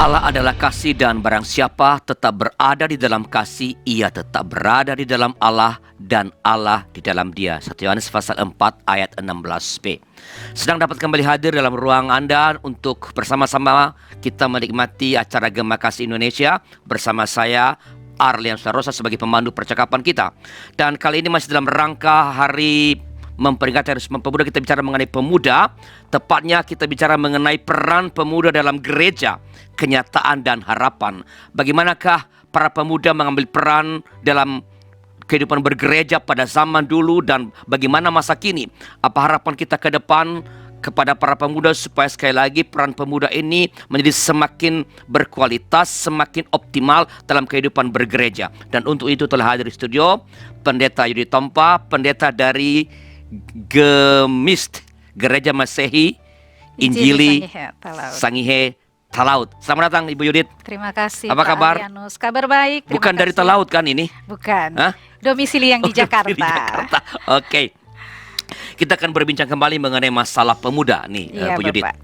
Allah adalah kasih dan barang siapa tetap berada di dalam kasih, ia tetap berada di dalam Allah dan Allah di dalam dia. 1 Yohanes pasal 4 ayat 16b. Sedang dapat kembali hadir dalam ruang Anda untuk bersama-sama kita menikmati acara Gema Kasih Indonesia bersama saya Arlian Sarosa sebagai pemandu percakapan kita. Dan kali ini masih dalam rangka hari memperingati Hari Sumpah Pemuda, kita bicara mengenai pemuda. Tepatnya kita bicara mengenai peran pemuda dalam gereja, kenyataan dan harapan. Bagaimanakah para pemuda mengambil peran dalam kehidupan bergereja pada zaman dulu dan bagaimana masa kini? Apa harapan kita ke depan kepada para pemuda supaya sekali lagi peran pemuda ini menjadi semakin berkualitas, semakin optimal dalam kehidupan bergereja. Dan untuk itu telah hadir di studio Pendeta Yudi Tompa, pendeta dari Gemist, Gereja Masehi Injili Sangihe Talaut. Selamat datang Ibu Yudit. Terima kasih. Apa Pak kabar? Alianus. Kabar baik. Bukan dari Talaut kan ini? Bukan. Hah? Domisili yang di Jakarta. Di Jakarta. Oke. Kita akan berbincang kembali mengenai masalah pemuda nih, Iya, Bu Yudit. Bapak.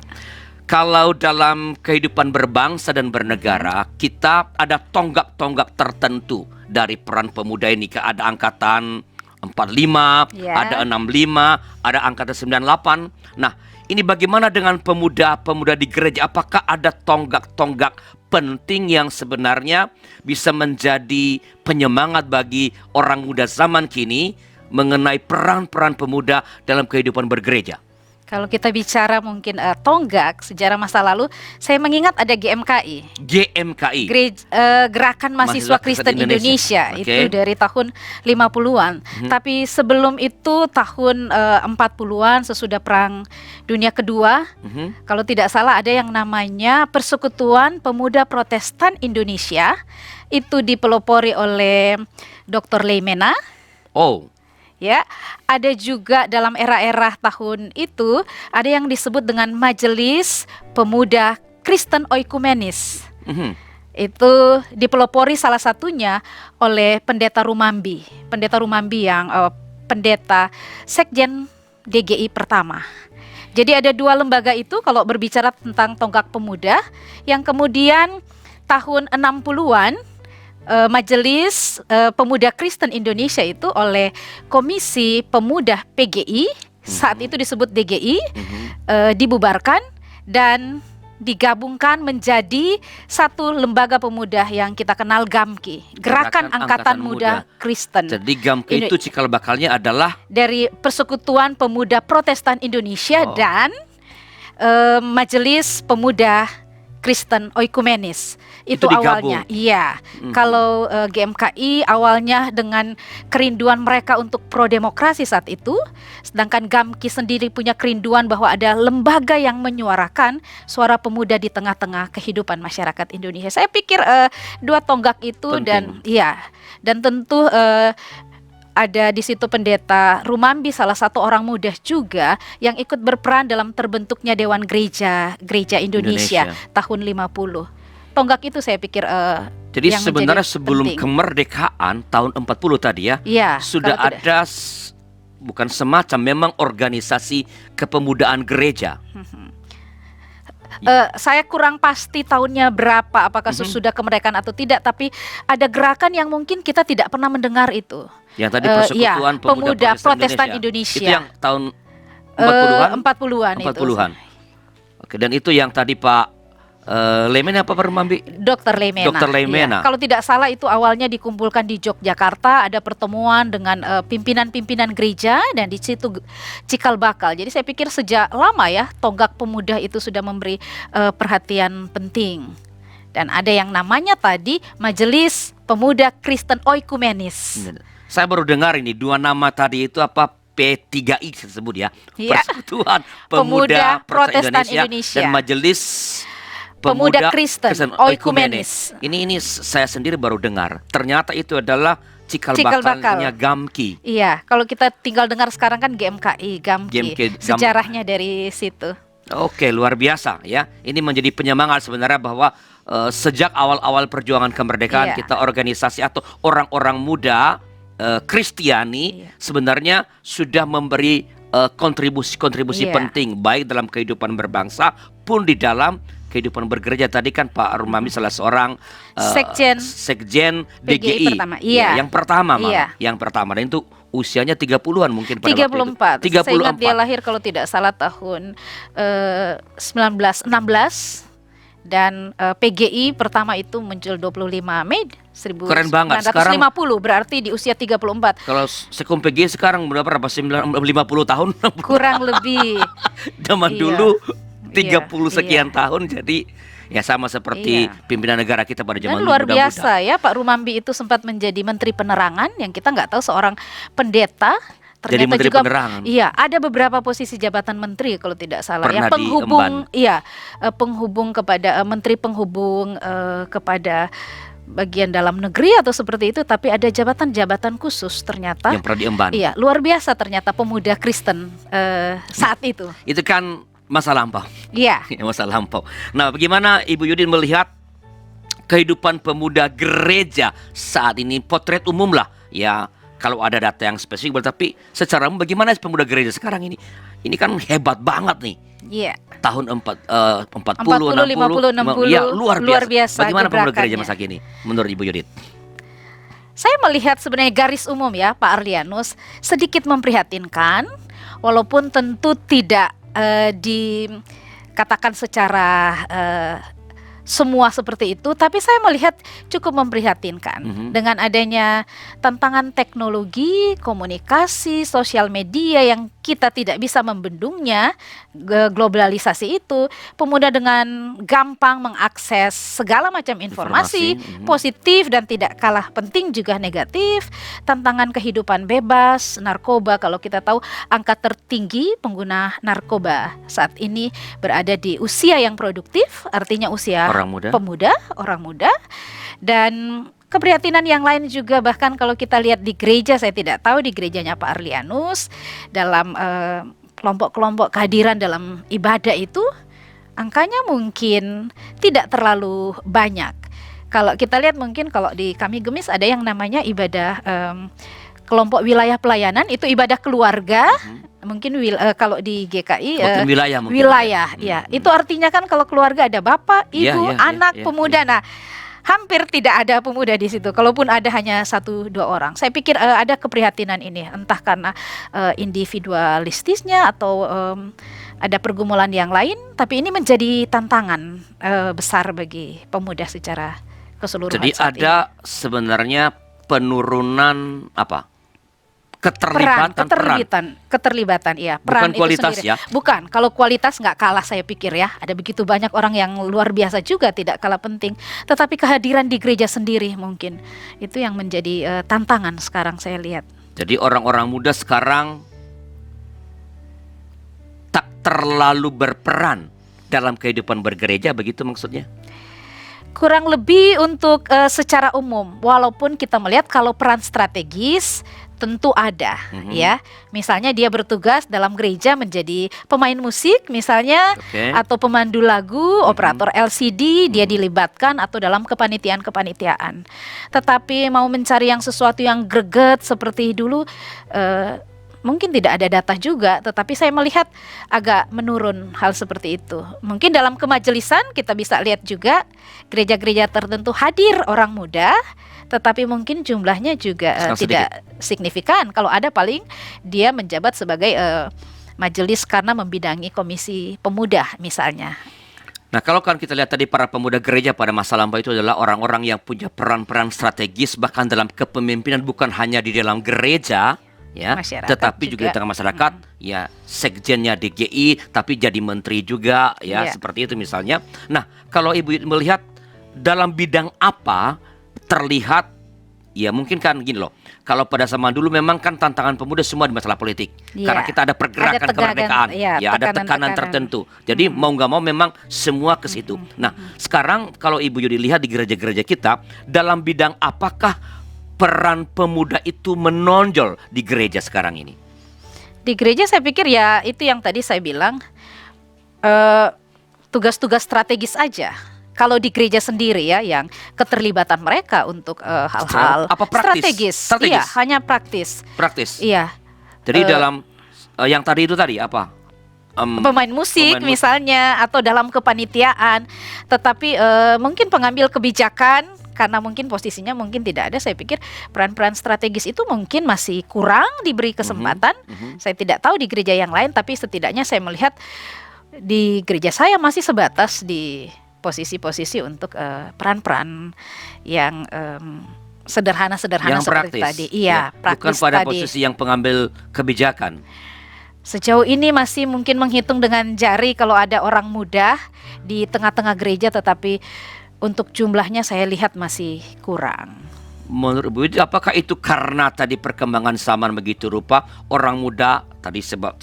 Kalau dalam kehidupan berbangsa dan bernegara, kita ada tonggak-tonggak tertentu dari peran pemuda ini. Ada angkatan 45, Ya. ada 65, ada angkatan 98. Nah, ini bagaimana dengan pemuda-pemuda di gereja? Apakah ada tonggak-tonggak penting yang sebenarnya bisa menjadi penyemangat bagi orang muda zaman kini mengenai peran-peran pemuda dalam kehidupan bergereja? Kalau kita bicara mungkin tonggak sejarah masa lalu, saya mengingat ada GMKI. GMKI. Gerakan Mahasiswa Kristen Indonesia. Oke. Itu dari tahun 50-an. Tapi sebelum itu tahun 40-an sesudah Perang Dunia Kedua, kalau tidak salah ada yang namanya Persekutuan Pemuda Protestan Indonesia. Itu dipelopori oleh Dr. Leimena. Oh, Ya, ada juga dalam era-era tahun itu ada yang disebut dengan Majelis Pemuda Kristen Oikumenis. Itu dipelopori salah satunya oleh Pendeta Rumambi. Pendeta Rumambi yang pendeta Sekjen DGI pertama. Jadi ada dua lembaga itu kalau berbicara tentang tonggak pemuda yang kemudian tahun 60-an Majelis Pemuda Kristen Indonesia itu oleh Komisi Pemuda PGI, saat itu disebut DGI, dibubarkan dan digabungkan menjadi satu lembaga pemuda yang kita kenal GAMKI, Gerakan Angkatan Muda Kristen. jadi GAMKI itu cikal bakalnya adalah dari Persekutuan Pemuda Protestan Indonesia dan Majelis Pemuda Kristen Oikumenis. Itu awalnya. Iya. Kalau GMKI awalnya dengan kerinduan mereka untuk pro-demokrasi saat itu, sedangkan GAMKI sendiri punya kerinduan bahwa ada lembaga yang menyuarakan suara pemuda di tengah-tengah kehidupan masyarakat Indonesia. Saya pikir dua tonggak itu penting. dan tentu ada di situ Pendeta Rumambi, salah satu orang muda juga yang ikut berperan dalam terbentuknya Dewan Gereja Indonesia tahun 50. Tonggak itu saya pikir jadi yang sebenarnya menjadi sebelum penting. kemerdekaan tahun 40 tadi ya, Iya, sudah kalau tidak- ada bukan semacam memang organisasi kepemudaan gereja. saya kurang pasti tahunnya berapa, apakah sesudah kemerdekaan atau tidak, tapi ada gerakan yang mungkin kita tidak pernah mendengar itu. Yang tadi Persekutuan Pemuda Protestan Indonesia. Itu yang tahun 40-an? 40-an itu. 40-an. Oke, dan itu yang tadi Pak Leimena apa Pak Rumambi? Dr. Leimena. Dr. Leimena. Iya. Kalau tidak salah itu awalnya dikumpulkan di Yogyakarta, ada pertemuan dengan pimpinan-pimpinan gereja dan di situ cikal bakal. Jadi saya pikir sejak lama ya tonggak pemuda itu sudah memberi perhatian penting. Dan ada yang namanya tadi Majelis Pemuda Kristen Oikumenis. Saya baru dengar ini dua nama tadi itu apa? P3I disebut ya. Iya. Persekutuan Pemuda Protestan Indonesia Indonesia dan Majelis Pemuda Kristen Oikumenis. Ini saya sendiri baru dengar. Ternyata itu adalah cikal bakalnya GAMKI. Iya, kalau kita tinggal dengar sekarang kan GMKI, GAMKI. Sejarahnya dari situ. Oke, luar biasa ya. Ini menjadi penyemangat sebenarnya bahwa sejak awal-awal perjuangan kemerdekaan kita organisasi atau orang-orang muda Kristiani sebenarnya sudah memberi kontribusi-kontribusi penting baik dalam kehidupan berbangsa pun di dalam kehidupan bergereja. Tadi kan Pak Rumami salah seorang sekjen DGI pertama. Ya, yang pertama malah. Iya. Yang pertama, dan itu usianya 30-an mungkin pada waktu itu. 34. Saya ingat dia lahir kalau tidak salah tahun 1916 dan PGI pertama itu muncul 25 Mei 1950. Keren banget. Sekarang berarti di usia 34. kalau Sekom PGI sekarang berapa 50 tahun? Kurang lebih. Zaman dulu 30 sekian tahun, jadi ya sama seperti pimpinan negara kita pada zaman dulu. Luar biasa ya, Pak Rumambi itu sempat menjadi Menteri Penerangan yang kita nggak tahu seorang pendeta. Ternyata jadi Menteri juga, Penerangan. Iya, ada beberapa posisi jabatan menteri kalau tidak salah. Pernah ya, penghubung, penghubung kepada menteri penghubung kepada bagian dalam negeri atau seperti itu. Tapi ada jabatan-jabatan khusus ternyata. Yang pernah diemban. Iya, luar biasa ternyata pemuda Kristen saat itu. Itu kan masa lampau. Iya. Masa lampau. Nah, bagaimana Ibu Yudin melihat kehidupan pemuda gereja saat ini? Potret umum lah. Ya, kalau ada data yang spesifik, tapi secara umum bagaimana pemuda gereja sekarang ini? Ini kan hebat banget nih. Iya. Tahun 40, 60, 50, ya, luar biasa. Bagaimana pemuda gereja masa kini menurut Ibu Yudin? Saya melihat sebenarnya garis umum ya Pak Arlianus sedikit memprihatinkan, walaupun tentu tidak dikatakan secara semua seperti itu, tapi saya melihat cukup memprihatinkan dengan adanya tantangan teknologi, komunikasi, sosial media yang kita tidak bisa membendungnya, globalisasi itu, pemuda dengan gampang mengakses segala macam informasi. Positif dan tidak kalah penting juga negatif, tantangan kehidupan bebas, narkoba, kalau kita tahu angka tertinggi pengguna narkoba saat ini berada di usia yang produktif, artinya usia pemuda, orang muda. Dan keprihatinan yang lain juga, bahkan kalau kita lihat di gereja, saya tidak tahu di gerejanya Pak Arlianus, dalam kelompok-kelompok kehadiran dalam ibadah itu, angkanya mungkin tidak terlalu banyak. Kalau kita lihat mungkin kalau di kami Gemis ada yang namanya ibadah kelompok wilayah pelayanan, itu ibadah keluarga. Mungkin kalau di GKI wilayah ya. Itu artinya kan kalau keluarga ada bapak, ibu, anak, pemuda. Nah, hampir tidak ada pemuda di situ. Kalaupun ada hanya 1-2 orang. Saya pikir ada keprihatinan ini, entah karena individualistisnya atau ada pergumulan yang lain, tapi ini menjadi tantangan besar bagi pemuda secara keseluruhan. Jadi ada sebenarnya penurunan apa? Keterlibatan, iya. Bukan Peran kualitas itu sendiri. ya? Bukan, kalau kualitas nggak kalah saya pikir ya. Ada begitu banyak orang yang luar biasa juga, tidak kalah penting. Tetapi kehadiran di gereja sendiri mungkin itu yang menjadi tantangan sekarang saya lihat. Jadi orang-orang muda sekarang tak terlalu berperan dalam kehidupan bergereja, begitu maksudnya? Kurang lebih untuk secara umum, walaupun kita melihat kalau peran strategis tentu ada, ya. Misalnya dia bertugas dalam gereja menjadi pemain musik misalnya, atau pemandu lagu, operator LCD, dia dilibatkan atau dalam kepanitiaan. Tetapi mau mencari yang sesuatu yang greget seperti dulu, mungkin tidak ada data juga, tetapi saya melihat agak menurun hal seperti itu. Mungkin dalam kemajelisan kita bisa lihat juga gereja-gereja tertentu hadir orang muda, tetapi mungkin jumlahnya juga tidak signifikan. Kalau ada paling dia menjabat sebagai majelis karena membidangi komisi pemuda misalnya. Nah, kalau kan kita lihat tadi para pemuda gereja pada masa lampau itu adalah orang-orang yang punya peran-peran strategis bahkan dalam kepemimpinan, bukan hanya di dalam gereja, ya, tetapi juga di tengah masyarakat, ya, sekjennya DGI, tapi jadi menteri juga, ya, seperti itu misalnya. Nah, kalau Ibu melihat dalam bidang apa terlihat, ya mungkin kan gini loh, kalau pada zaman dulu memang kan tantangan pemuda semua di masalah politik, karena kita ada pergerakan kemerdekaan, ada tekanan tertentu. Jadi mau nggak mau memang semua ke situ. Nah, sekarang kalau Ibu Yudi lihat di gereja-gereja kita, dalam bidang apakah peran pemuda itu menonjol di gereja sekarang ini? Di gereja saya pikir ya itu yang tadi saya bilang, tugas-tugas strategis aja. Kalau di gereja sendiri ya, yang keterlibatan mereka untuk hal-hal strategis, iya, hanya praktis. Praktis. Iya. Jadi dalam yang tadi itu tadi apa? pemain musik pemain misalnya, atau dalam kepanitiaan, tetapi mungkin pengambil kebijakan karena mungkin posisinya mungkin tidak ada. Saya pikir peran-peran strategis itu mungkin masih kurang diberi kesempatan. Saya tidak tahu di gereja yang lain, tapi setidaknya saya melihat di gereja saya masih sebatas di posisi-posisi untuk peran-peran yang sederhana-sederhana yang seperti praktis, tadi. Iya, bukan praktis pada tadi. posisi yang pengambil kebijakan. Sejauh ini masih mungkin menghitung dengan jari kalau ada orang muda di tengah-tengah gereja, tetapi untuk jumlahnya saya lihat masih kurang. Menurut Bu Widi, apakah itu karena tadi perkembangan zaman begitu rupa, orang muda tadi sempat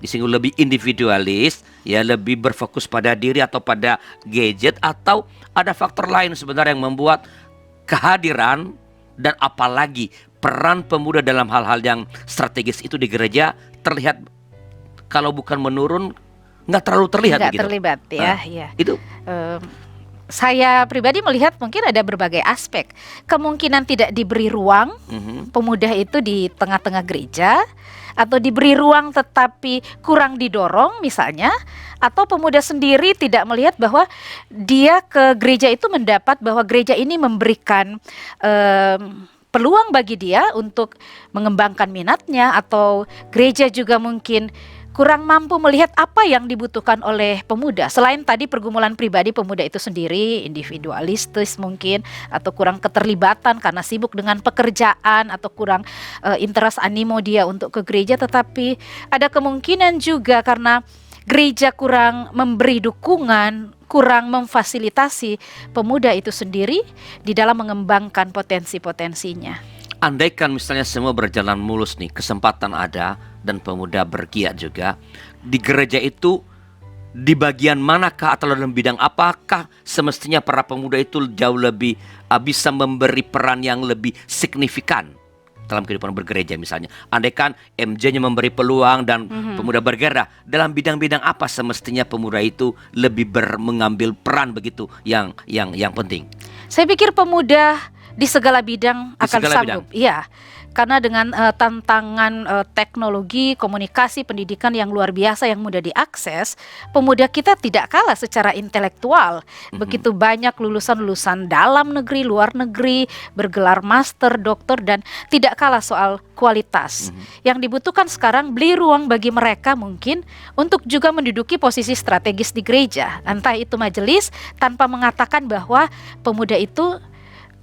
disinggung lebih individualis, ya lebih berfokus pada diri atau pada gadget, atau ada faktor lain sebenarnya yang membuat kehadiran dan apalagi peran pemuda dalam hal-hal yang strategis itu di gereja terlihat, kalau bukan menurun, nggak terlalu terlihat Nggak begitu. terlibat ya, ya. Itu saya pribadi melihat mungkin ada berbagai aspek. Kemungkinan tidak diberi ruang pemuda itu di tengah-tengah gereja, atau diberi ruang tetapi kurang didorong misalnya, atau pemuda sendiri tidak melihat bahwa dia ke gereja itu mendapat bahwa gereja ini memberikan peluang bagi dia untuk mengembangkan minatnya, atau gereja juga mungkin kurang mampu melihat apa yang dibutuhkan oleh pemuda. Selain tadi pergumulan pribadi pemuda itu sendiri, individualistis mungkin, atau kurang keterlibatan karena sibuk dengan pekerjaan, atau kurang interest animo dia untuk ke gereja. Tetapi ada kemungkinan juga karena gereja kurang memberi dukungan, kurang memfasilitasi pemuda itu sendiri di dalam mengembangkan potensi-potensinya. andaikan misalnya semua berjalan mulus nih, kesempatan ada dan pemuda bergiat juga, di gereja itu di bagian manakah atau dalam bidang apakah semestinya para pemuda itu jauh lebih bisa memberi peran yang lebih signifikan dalam kehidupan bergereja misalnya. Andaikan MJ-nya memberi peluang dan pemuda bergerak, dalam bidang-bidang apa semestinya pemuda itu lebih mengambil peran begitu yang penting? Saya pikir pemuda di segala bidang Di akan segala sanggup. Iya. Karena dengan tantangan teknologi, komunikasi, pendidikan yang luar biasa yang mudah diakses, pemuda kita tidak kalah secara intelektual. Begitu banyak lulusan-lulusan dalam negeri, luar negeri, bergelar master, doktor, dan tidak kalah soal kualitas. Yang dibutuhkan sekarang beli ruang bagi mereka mungkin untuk juga menduduki posisi strategis di gereja. Entah itu majelis, tanpa mengatakan bahwa pemuda itu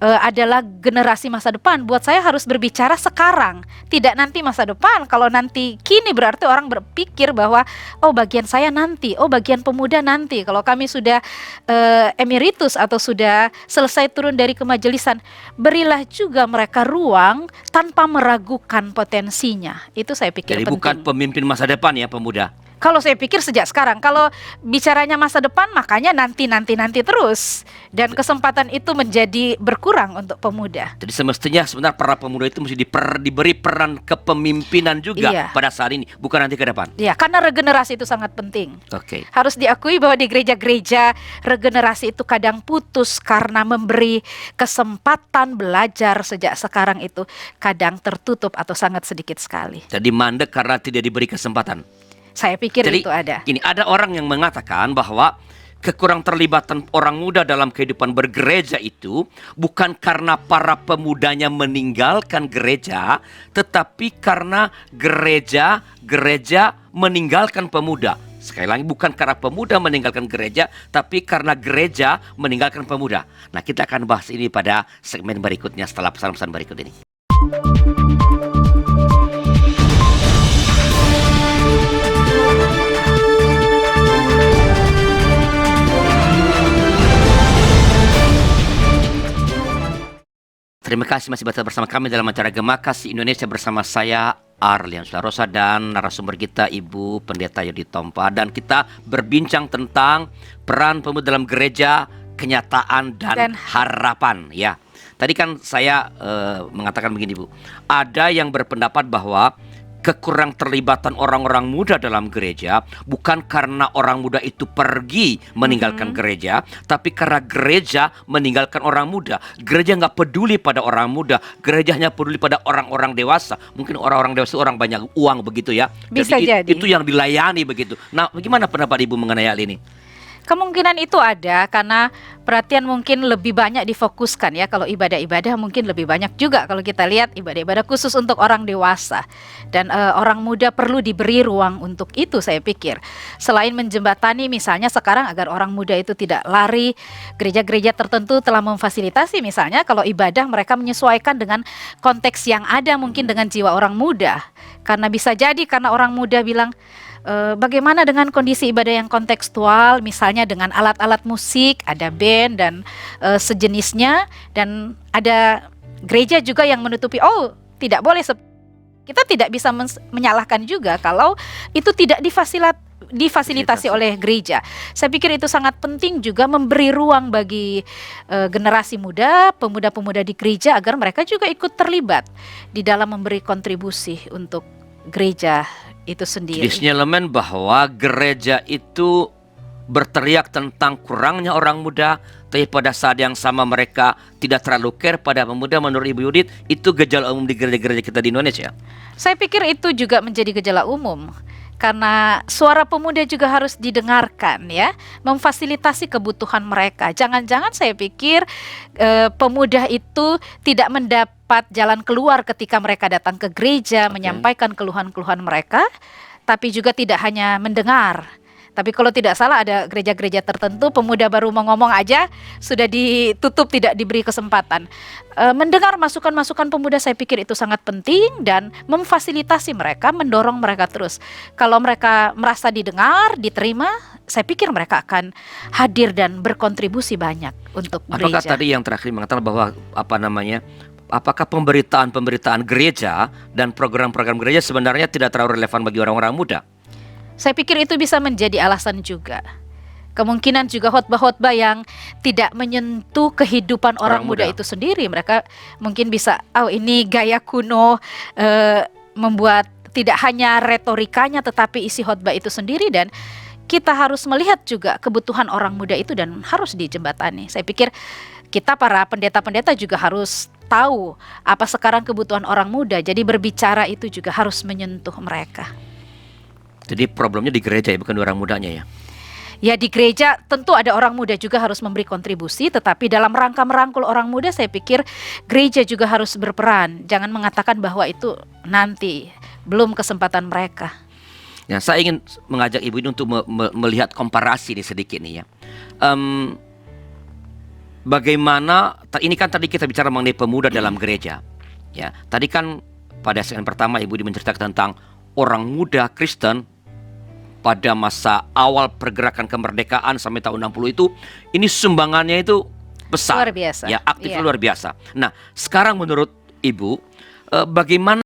adalah generasi masa depan. Buat saya harus berbicara sekarang, tidak nanti masa depan. Kalau nanti kini berarti orang berpikir bahwa oh bagian saya nanti, oh bagian pemuda nanti. Kalau kami sudah emeritus atau sudah selesai turun dari kemajelisan, berilah juga mereka ruang tanpa meragukan potensinya. Itu saya pikir Jadi penting. bukan pemimpin masa depan ya pemuda. Kalau saya pikir sejak sekarang, kalau bicaranya masa depan makanya nanti terus, dan kesempatan itu menjadi berkurang untuk pemuda. Jadi semestinya sebenarnya para pemuda itu mesti diberi peran kepemimpinan juga pada saat ini, bukan nanti ke depan. Iya, karena regenerasi itu sangat penting. Oke. Harus diakui bahwa di gereja-gereja regenerasi itu kadang putus karena memberi kesempatan belajar sejak sekarang itu kadang tertutup atau sangat sedikit sekali. Jadi mandek karena tidak diberi kesempatan. Saya pikir Jadi, itu ada. Ini ada orang yang mengatakan bahwa kekurang terlibatan orang muda dalam kehidupan bergereja itu bukan karena para pemudanya meninggalkan gereja, tetapi karena gereja meninggalkan pemuda. Sekali lagi, bukan karena pemuda meninggalkan gereja, tapi karena gereja meninggalkan pemuda. Nah, kita akan bahas ini pada segmen berikutnya setelah pesan-pesan berikut ini. Terima kasih masih bersama kami dalam acara Gema Kasih Indonesia bersama saya Arlian Sularosa dan narasumber kita Ibu Pendeta Yodi Tompa, dan kita berbincang tentang peran pemuda dalam gereja, kenyataan dan harapan ya. Tadi kan saya mengatakan begini Bu, ada yang berpendapat bahwa kekurang terlibatan orang-orang muda dalam gereja bukan karena orang muda itu pergi meninggalkan gereja, tapi karena gereja meninggalkan orang muda. Gereja nggak peduli pada orang muda, gereja hanya peduli pada orang-orang dewasa. Mungkin orang-orang dewasa orang banyak uang begitu ya. Bisa jadi. Itu yang dilayani begitu. Nah, bagaimana pendapat Ibu mengenai hal ini? Kemungkinan itu ada karena perhatian mungkin lebih banyak difokuskan ya. Kalau ibadah-ibadah mungkin lebih banyak juga kalau kita lihat ibadah-ibadah khusus untuk orang dewasa. Dan orang muda perlu diberi ruang untuk itu, saya pikir. Selain menjembatani misalnya sekarang agar orang muda itu tidak lari, gereja-gereja tertentu telah memfasilitasi misalnya kalau ibadah mereka menyesuaikan dengan konteks yang ada mungkin dengan jiwa orang muda. Karena bisa jadi karena orang muda bilang, bagaimana dengan kondisi ibadah yang kontekstual, misalnya dengan alat-alat musik, ada band dan sejenisnya, dan ada gereja juga yang menutupi, oh tidak boleh. Kita tidak bisa menyalahkan juga kalau itu tidak difasilitasi oleh gereja. Saya pikir itu sangat penting juga memberi ruang bagi generasi muda, pemuda-pemuda di gereja agar mereka juga ikut terlibat di dalam memberi kontribusi untuk gereja itu sendiri. Jadi sinyalemen bahwa gereja itu berteriak tentang kurangnya orang muda, tapi pada saat yang sama mereka tidak terlalu care pada pemuda. Menurut Ibu Yudit, itu gejala umum di gereja-gereja kita di Indonesia. Saya pikir itu juga menjadi gejala umum. Karena suara pemuda juga harus didengarkan ya, memfasilitasi kebutuhan mereka. Jangan-jangan saya pikir pemuda itu tidak mendapat jalan keluar ketika mereka datang ke gereja, menyampaikan keluhan-keluhan mereka, tapi juga tidak hanya mendengar. Tapi kalau tidak salah ada gereja-gereja tertentu pemuda baru mau ngomong aja sudah ditutup, tidak diberi kesempatan. Mendengar masukan-masukan pemuda saya pikir itu sangat penting dan memfasilitasi mereka, mendorong mereka terus. Kalau mereka merasa didengar, diterima, saya pikir mereka akan hadir dan berkontribusi banyak untuk gereja. Apakah tadi yang terakhir mengatakan bahwa apakah pemberitaan gereja dan program-program gereja sebenarnya tidak terlalu relevan bagi orang-orang muda? Saya pikir itu bisa menjadi alasan juga. Kemungkinan juga khotbah-khotbah yang tidak menyentuh kehidupan orang muda itu sendiri. Mereka mungkin bisa, oh ini gaya kuno, membuat tidak hanya retorikanya tetapi isi khotbah itu sendiri. Dan kita harus melihat juga kebutuhan orang muda itu dan harus dijembatani. Saya pikir kita para pendeta-pendeta juga harus tahu apa sekarang kebutuhan orang muda. Jadi berbicara itu juga harus menyentuh mereka. Jadi problemnya di gereja ya, bukan di orang mudanya ya? Ya di gereja tentu ada orang muda juga harus memberi kontribusi, tetapi dalam rangka merangkul orang muda saya pikir gereja juga harus berperan. Jangan mengatakan bahwa itu nanti, belum kesempatan mereka. Ya, saya ingin mengajak Ibu ini untuk melihat komparasi nih sedikit nih ya. Bagaimana, ini kan tadi kita bicara mengenai pemuda dalam gereja. Ya, tadi kan pada segmen pertama Ibu menceritakan tentang orang muda Kristen pada masa awal pergerakan kemerdekaan sampai tahun 60 itu, ini sumbangannya itu besar. Luar biasa. Ya, aktifnya luar biasa. Nah, sekarang menurut Ibu, bagaimana